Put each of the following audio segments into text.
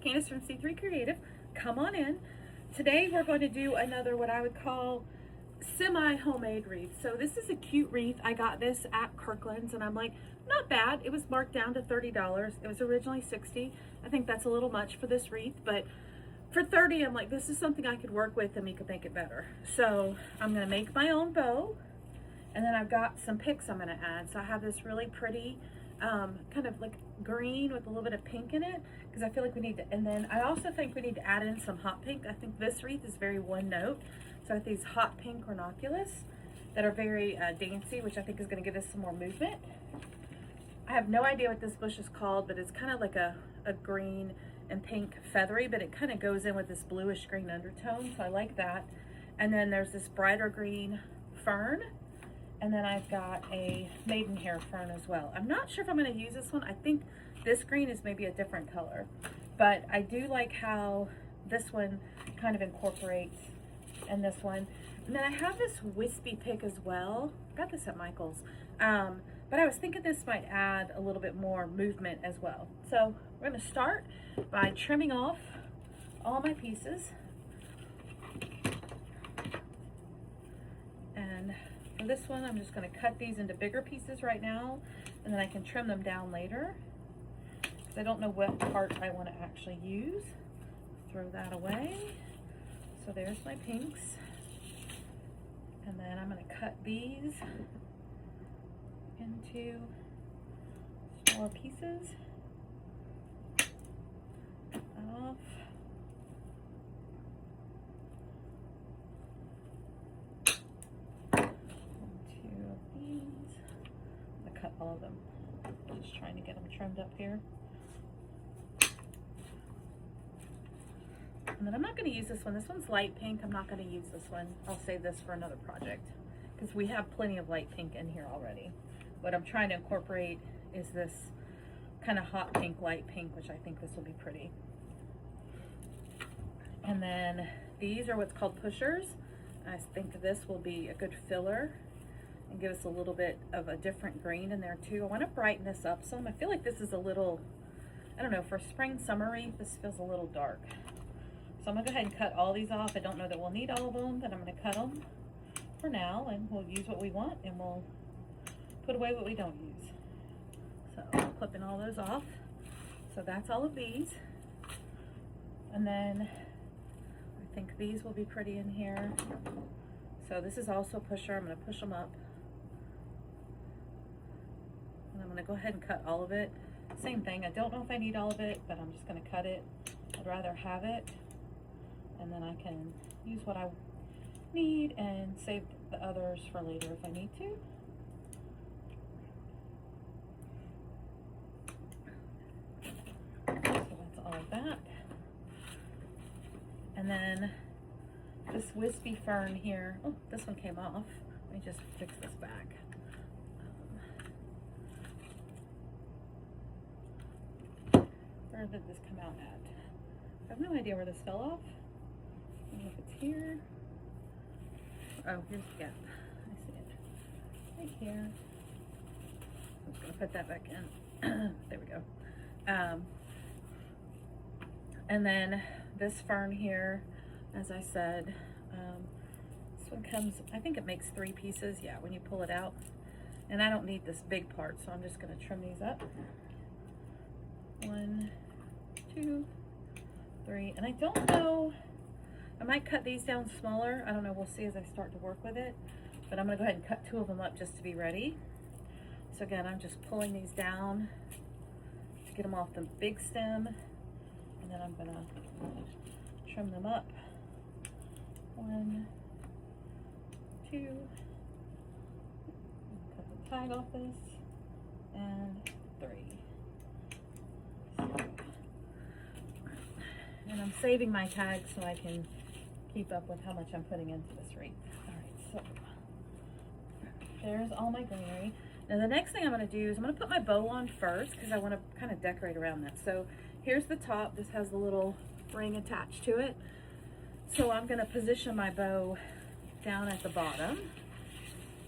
Candace from C3 Creative. Come on in. Today we're going to do another what I would call semi-homemade wreath. So this is a cute wreath. I got this at Kirkland's and I'm like, not bad. It was marked down to $30. It was originally $60. I think that's a little much for this wreath, but for $30, I'm like, this is something I could work with and we could make it better. So I'm gonna make my own bow, and then I've got some picks I'm gonna add. So I have this really pretty kind of like green with a little bit of pink in it, because I feel like we need to, and then I also think we need to add in some hot pink. I think this wreath is very one note. So I have these hot pink ranunculus that are very dancey, which I think is gonna give us some more movement. I have no idea what this bush is called, but it's kind of like a green and pink feathery, but it kind of goes in with this bluish green undertone, so I like that. And then there's this brighter green fern, and then I've got a maidenhair fern as well. I'm not sure if I'm going to use this one. I think this green is maybe a different color, but I do like how this one kind of incorporates, and this one. And then I have this wispy pick as well. I got this at Michael's. But I was thinking this might add a little bit more movement as well. So we're going to start by trimming off all my pieces. And for this one, I'm just going to cut these into bigger pieces right now, and then I can trim them down later, because I don't know what part I want to actually use. Throw that away. So there's my pinks. And then I'm going to cut these into smaller pieces. Cut that off. Two of these. I'm gonna cut all of them. Just trying to get them trimmed up here. And then I'm not going to use this one. This one's light pink. I'm not going to use this one. I'll save this for another project, because we have plenty of light pink in here already. What I'm trying to incorporate is this kind of hot pink, light pink, which I think this will be pretty. And then these are what's called pushers. I think this will be a good filler and give us a little bit of a different green in there too. I want to brighten this up some. I feel like this is a little, I don't know, for spring summer wreath, this feels a little dark. So I'm gonna go ahead and cut all these off. I don't know that we'll need all of them, but I'm gonna cut them for now, and we'll use what we want, and we'll put away what we don't use. So I'm clipping all those off. So that's all of these. And then I think these will be pretty in here. So this is also a pusher. I'm gonna push them up. And I'm gonna go ahead and cut all of it. Same thing, I don't know if I need all of it, but I'm just gonna cut it. I'd rather have it, and then I can use what I need and save the others for later if I need to. So that's all of that. And then this wispy fern here, oh, this one came off. Let me just fix this back. Where did this come out at? I have no idea where this fell off. I don't know if it's here. Oh, here's the gap. I see it. Right here. I'm just going to put that back in. There we go. And then this fern here, as I said, this one comes, I think it makes 3 pieces, yeah, when you pull it out. And I don't need this big part, so I'm just going to trim these up. 1, 2, 3, and I don't know, I might cut these down smaller. I don't know, we'll see as I start to work with it. But I'm going to go ahead and cut 2 of them up just to be ready. So again, I'm just pulling these down to get them off the big stem. And then I'm going to trim them up. 1, 2, cut the tag off this, and 3. And I'm saving my tags so I can keep up with how much I'm putting into this wreath. All right, so there's all my greenery. Now the next thing I'm going to do is I'm going to put my bow on first, because I want to kind of decorate around that. So here's the top. This has a little ring attached to it. So I'm going to position my bow down at the bottom,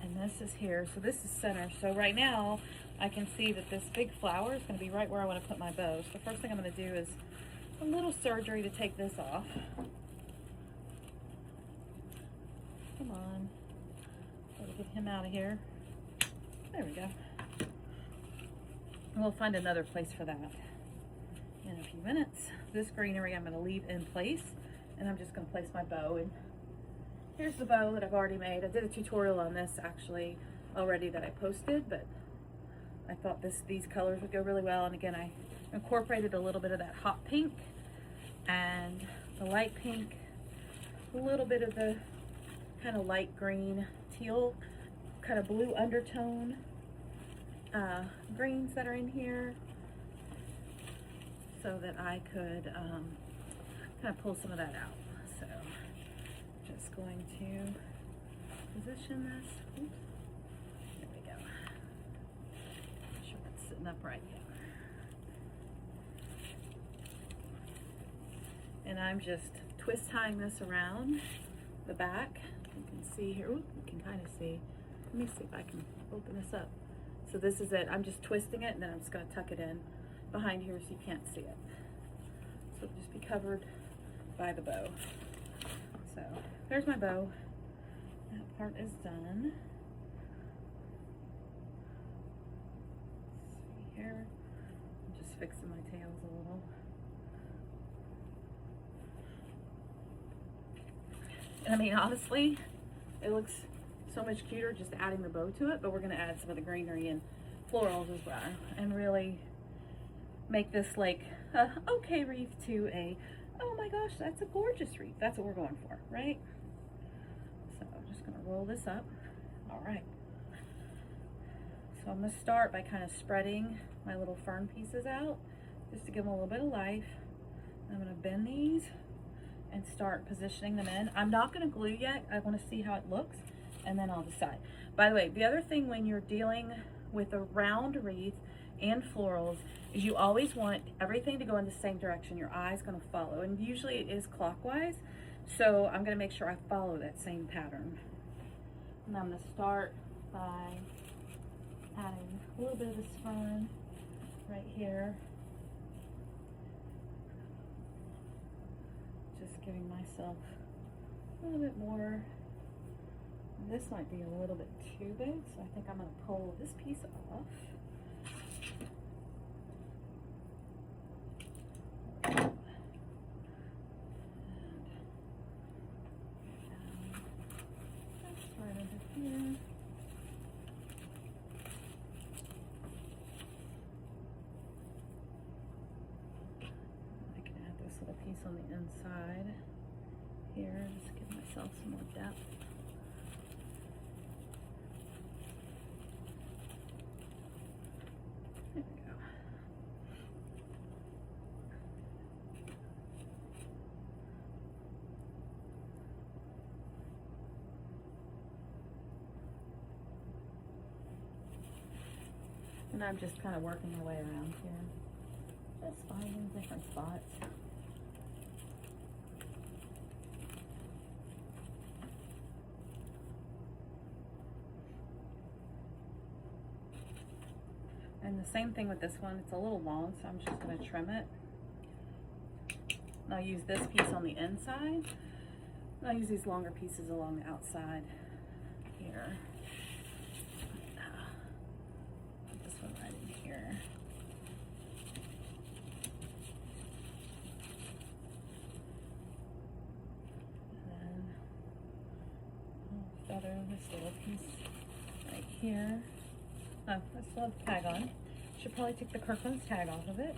and this is here. So this is center. So right now I can see that this big flower is going to be right where I want to put my bow. So the first thing I'm going to do is a little surgery to take this off. Come on. Gotta get him out of here. There we go. We'll find another place for that in a few minutes. This greenery I'm going to leave in place, and I'm just going to place my bow. And here's the bow that I've already made. I did a tutorial on this actually already that I posted, but I thought these colors would go really well. And again, I incorporated a little bit of that hot pink and the light pink, a little bit of the kind of light green, teal, kind of blue undertone greens that are in here, so that I could kind of pull some of that out. So just going to position this. Oops. There we go. Make sure it's sitting upright here. And I'm just twist tying this around the back. You can see here. Ooh, you can kind of see. Let me see if I can open this up. So this is it. I'm just twisting it, and then I'm just going to tuck it in behind here so you can't see it. So it'll just be covered by the bow. So there's my bow. That part is done. Let's see here. I'm just fixing my tails a little. And I mean, honestly, it looks so much cuter just adding the bow to it, but we're going to add some of the greenery and florals as well, and really make this like a okay wreath to a, oh my gosh, that's a gorgeous wreath. That's what we're going for, right? So I'm just going to roll this up. All right. So I'm going to start by kind of spreading my little fern pieces out just to give them a little bit of life. I'm going to bend these and start positioning them in. I'm not going to glue yet. I want to see how it looks, and then I'll decide. By the way, the other thing when you're dealing with a round wreath and florals is you always want everything to go in the same direction. Your eye's going to follow, and usually it is clockwise. So I'm going to make sure I follow that same pattern. And I'm going to start by adding a little bit of this fern right here. Just giving myself a little bit more. This might be a little bit too big, so I think I'm going to pull this piece off. Right under here. I can add this little piece on the inside here, just give myself some more depth. There we go. And I'm just kind of working my way around here, just finding different spots. And the same thing with this one, it's a little long, so I'm just going to trim it. And I'll use this piece on the inside. And I'll use these longer pieces along the outside here. Put this one right in here. And then I'll feather this little piece right here. Oh, I still have the tag on. Should probably take the Kirkland's tag off of it.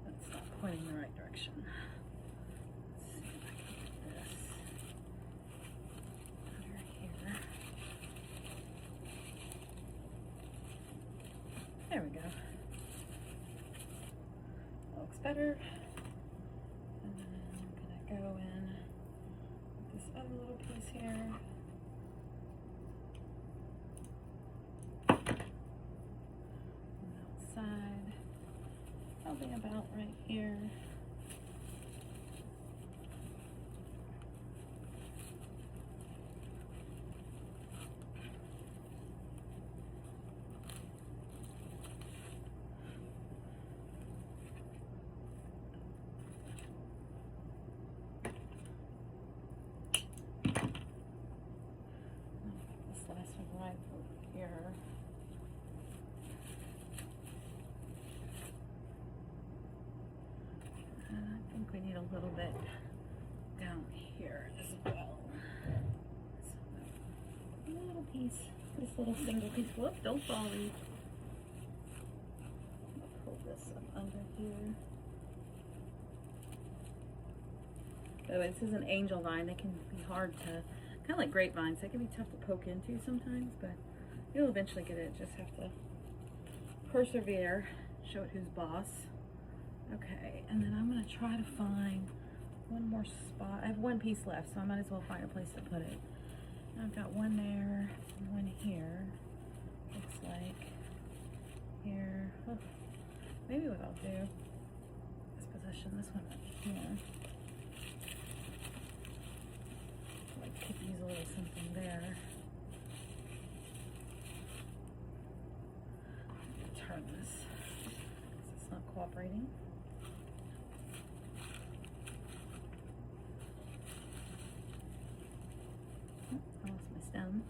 That's not pointing in the right direction. Let's see if I can get this under here. There we go. That looks better. And then I'm gonna go in with this other little piece here. On the outside. Probably about right here. This last one right over here. I think we need a little bit down here as well. So, a little piece, this little single piece. Whoop, don't fall, Reed. I'll pull this up under here. Oh, this is an angel vine. They can be hard to, kind of like grapevines, they can be tough to poke into sometimes, but you'll eventually get it. Just have to persevere, show it who's boss. Okay, and then I'm gonna try to find one more spot. I have one piece left, so I might as well find a place to put it. I've got one there, and one here. Looks like here. Oh, maybe what I'll do is position this one right here. Like, could use a little something there. Turn this because it's not cooperating. I lost my stem.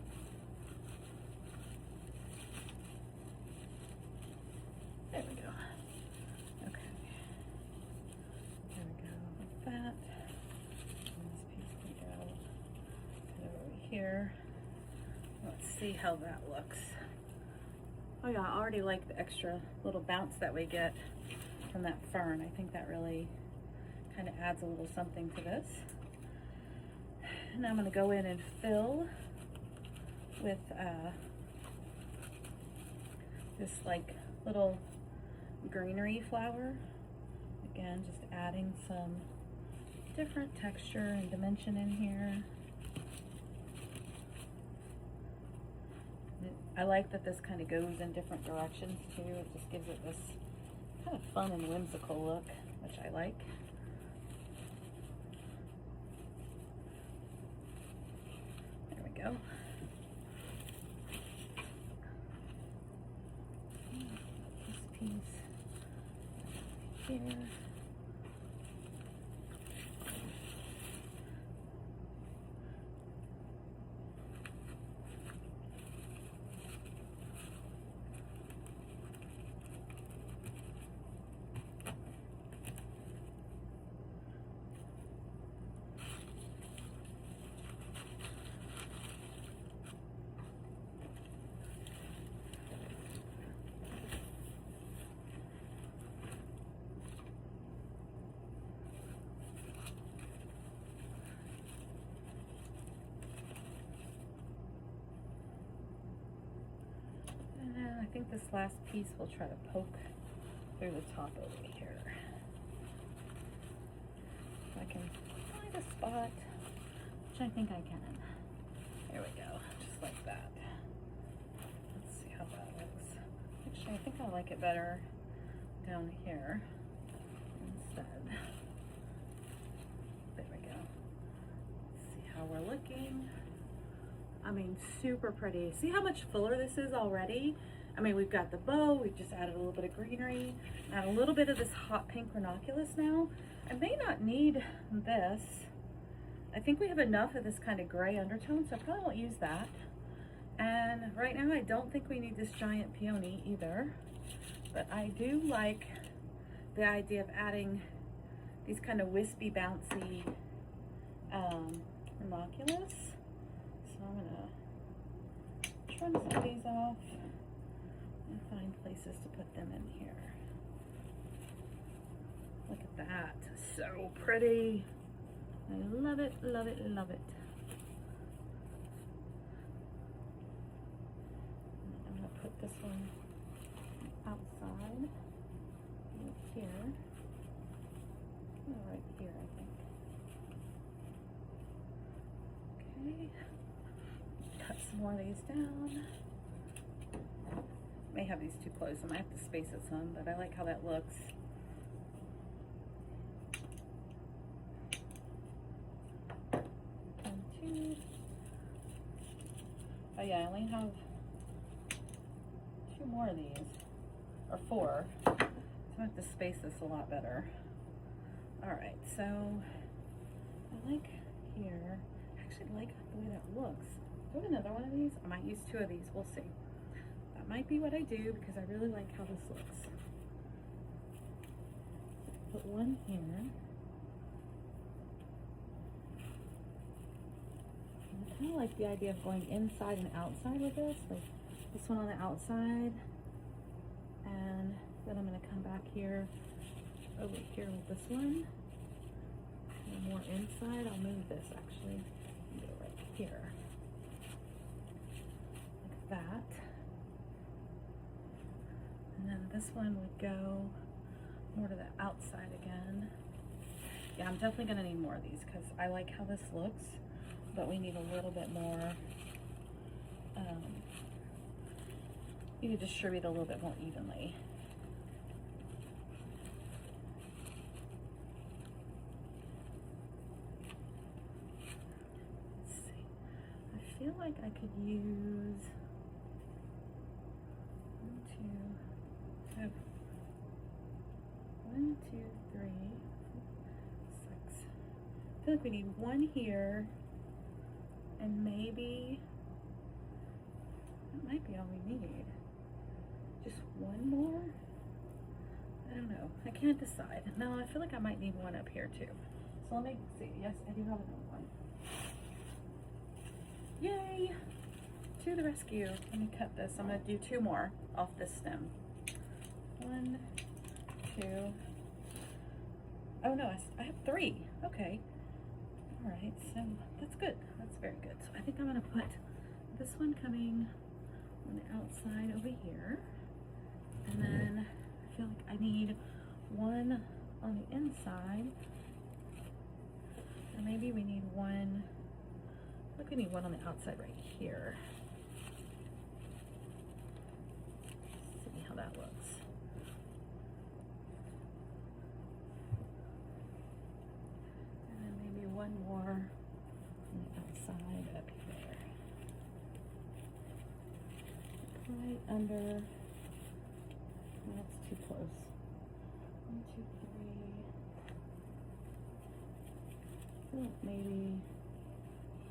There we go. Okay. There we go, like that. And this piece can go over here. Let's see how that looks. Oh yeah, I already like the extra little bounce that we get from that fern. I think that really kind of adds a little something to this. And I'm going to go in and fill with this like little greenery flower. Again, just adding some different texture and dimension in here. I like that this kind of goes in different directions too. It just gives it this kind of fun and whimsical look, which I like. There we go. This piece here. I think this last piece we'll try to poke through the top over here. If I can find a spot, which I think I can. There we go, just like that. Let's see how that looks. Actually, I think I like it better down here instead. There we go. Let's see how we're looking. I mean, super pretty. See how much fuller this is already? I mean, we've got the bow, we've just added a little bit of greenery, add a little bit of this hot pink ranunculus now. I may not need this. I think we have enough of this kind of gray undertone, so I probably won't use that. And right now, I don't think we need this giant peony either, but I do like the idea of adding these kind of wispy, bouncy ranunculus. So I'm gonna trim some of these off and find places to put them in here. Look at that, so pretty. I love it, love it, love it. I'm gonna put this one outside, here, right here, I think. Okay, cut some more of these down. May have these too close, I might have to space it some, but I like how that looks. Oh yeah, I only have 2 more of these, or 4. So I'm gonna have to space this a lot better. All right, so I like here. I actually like the way that looks. Do I have another one of these? I might use 2 of these. We'll see. That might be what I do because I really like how this looks. Put one here. I kind of like the idea of going inside and outside with this. Like this one on the outside, and then I'm going to come back here over here with this one. And more inside. I'll move this actually. Get it right here. Like that. And then this one would go more to the outside again. Yeah, I'm definitely going to need more of these because I like how this looks, but we need a little bit more. You need to distribute a little bit more evenly. Let's see. I feel like I could use 1, 2, 3, 6. I feel like we need 1 here, and maybe that might be all we need. Just 1 more? I don't know. I can't decide. No, I feel like I might need 1 up here too. So let me see. Yes, I do have another one. Yay! To the rescue. Let me cut this. I'm going to do 2 more off this stem. 1, 2. Oh no, I have 3. Okay. All right, so that's good. That's very good. So I think I'm going to put this one coming on the outside over here. And then I feel like I need 1 on the inside. And maybe we need 1. I think we need 1 on the outside right here. See how that looks. And then maybe 1 more on the outside up here. Right under. That's too close. 1, 2, 3. Oh, maybe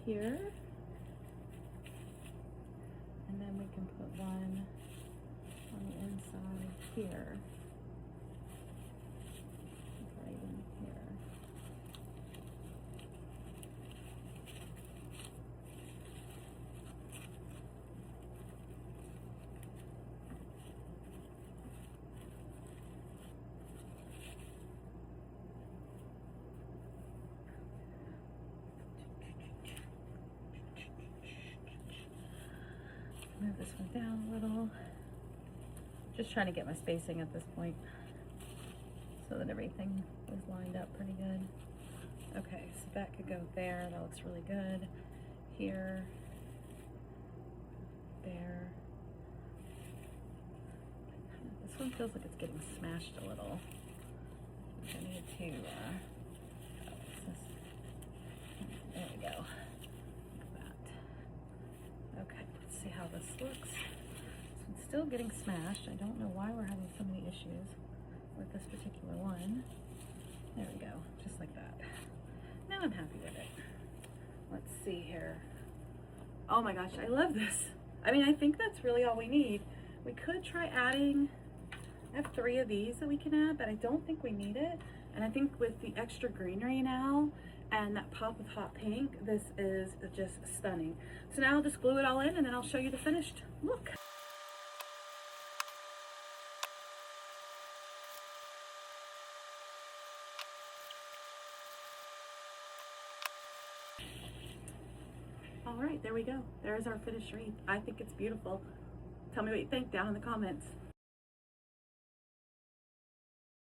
here. And then we can put 1 on the inside here. Right in here. Move this one down a little. Just trying to get my spacing at this point so that everything is lined up pretty good. Okay, so that could go there. That looks really good. Here, there. This one feels like it's getting smashed a little. I need to, there we go. Okay, let's see how this looks. So it's still getting smashed. I don't know why we're having so many issues with this particular one. There we go, just like that. Now I'm happy with it. Let's see here. Oh my gosh, I love this. I mean, I think that's really all we need. We could try adding, I have 3 of these that we can add, but I don't think we need it. And I think with the extra greenery now, and that pop of hot pink, this is just stunning. So now I'll just glue it all in and then I'll show you the finished look. All right, there we go. There's our finished wreath. I think it's beautiful. Tell me what you think down in the comments.